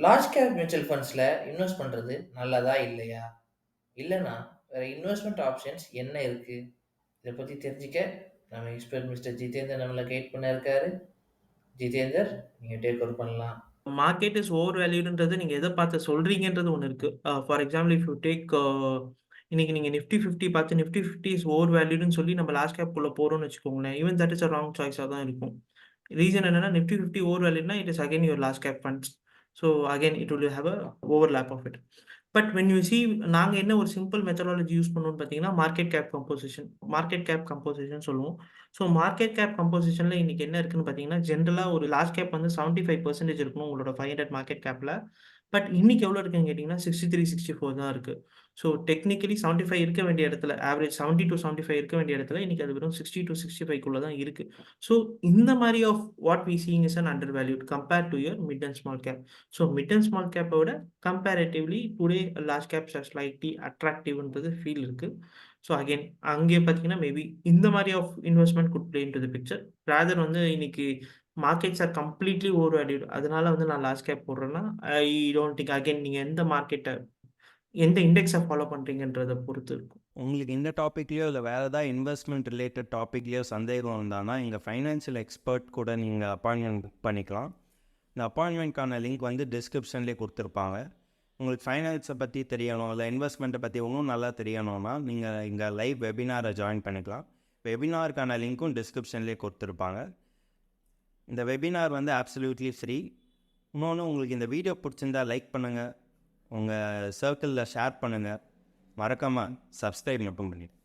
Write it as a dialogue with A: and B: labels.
A: Large cap mutual ஃபண்ட்ஸ்ல invest பண்றது நல்லதா? இல்லையா? இல்லன்னா வேற இன்வெஸ்ட்மென்ட் ஆப்ஷன்ஸ் என்ன இருக்கு? இத பத்தி தெரிஞ்சுக்க நம்ம எக்ஸ்பெர்ட் மிஸ்டர் ஜிதேந்தர் நம்மள கைட் பண்ண இருக்காரு. ஜிதேந்தர், நீங்க டேக் ஓவர் பண்ணலாம்.
B: மார்க்கெட் இஸ் ஓவர் வேல்யூடுன்றது நீங்க எத பார்த்து சொல்றீங்கன்றது ஒண்ணு இருக்கு. For example if you take இன்னைக்கு நீங்க நிஃப்டி 50 பார்த்து நிஃப்டி 50 இஸ் ஓவர் வேல்யூடுன்னு சொல்லி நம்ம லார்ஜ் கேப் குள்ள போறோம்னு வச்சுக்கோங்களேன். Even that is a wrong சாய்ஸா தான் இருக்கும். ரீசன் என்னன்னா நிஃப்டி 50 ஓவர் வேல்யூட்னா it is again your large cap funds. So again it will have a overlap of it. But when you நாங்க என்ன ஒரு சிம்பிள் மெத்தடாலஜி யூஸ் பண்ணுவோம்னு பார்த்தீங்கன்னா, மார்க்கெட் கேப் கம்போசிஷன் சொல்லுவோம். ஸோ மார்க்கெட் கேப் கம்போசிஷன்ல இன்னைக்கு என்ன இருக்குன்னு பார்த்தீங்கன்னா, ஜென்ரலா ஒரு லார்ஜ் கேப் வந்து 75% இருக்கணும் உங்களோட 500 மார்க்கெட் கேப்ல. பட் இன்னைக்கு எவ்வளோ இருக்குன்னு கேட்டீங்கன்னா, 63, 64 தான் இருக்கு. ஸோ டெக்னிக்கலி 75 இருக்க வேண்டிய இடத்துல, ஆவரேஜ் 70-75 இருக்க வேண்டிய இடத்துல, இன்னைக்கு அது வெறும் 60-65க்குள்ள தான் இருக்கு. ஸோ இந்த மாரி of what we seeing is an under valued compared to your mid and small cap. So mid and small கேப்ப விட comparatively today large caps are slightly அட்ராக்டிவ்ன்றது ஃபீல் இருக்கு. ஸோ அகைன் அங்கே பார்த்தீங்கன்னா, மேபி இந்த மாரி of investment could play into the picture. Rather வந்து இன்னைக்கு markets are completely over valued. அதனால வந்து நான் லார்ஜ் கேப் போடுறேன்னா, ஐ டோன்ட் திங்க் அகைன் நீங்க எந்த இண்டெக்ஸ ஃபாலோ பண்றீங்கன்றத பொறுத்து இருக்கும்.
C: உங்களுக்கு இந்த டாப்பிக்லேயோ இல்லை வேறு ஏதாவது இன்வெஸ்ட்மெண்ட் ரிலேட்டட் டாப்பிக்லேயோ சந்தேகம் இருந்தானா எங்கள் ஃபைனான்ஷியல் எக்ஸ்பர்ட் கூட நீங்கள் அப்பாயின்மெண்ட் புக் பண்ணிக்கலாம். இந்த அப்பாயின்மெண்ட்கான லிங்க் வந்து டிஸ்கிரிப்ஷன்லேயே கொடுத்துருப்பாங்க. உங்களுக்கு ஃபைனான்ஸை பற்றி தெரியணும் இல்லை இன்வெஸ்ட்மெண்ட்டை பற்றி இன்னும் நல்லா தெரியணும்னா நீங்கள் இங்கே லைவ் வெபினாரை ஜாயின் பண்ணிக்கலாம். வெபினாருக்கான லிங்க்கும் டிஸ்கிரிப்ஷன்லேயே கொடுத்துருப்பாங்க. இந்த வெபினார் வந்து அப்சல்யூட்லி ஃப்ரீ. இன்னொன்று, உங்களுக்கு இந்த வீடியோ பிடிச்சிருந்தா லைக் பண்ணுங்கள், உங்கள் சர்க்கிளில் ஷேர் பண்ணுங்கள், மறக்காமல் சப்ஸ்கிரைப் மட்டும் பண்ணிடுங்க.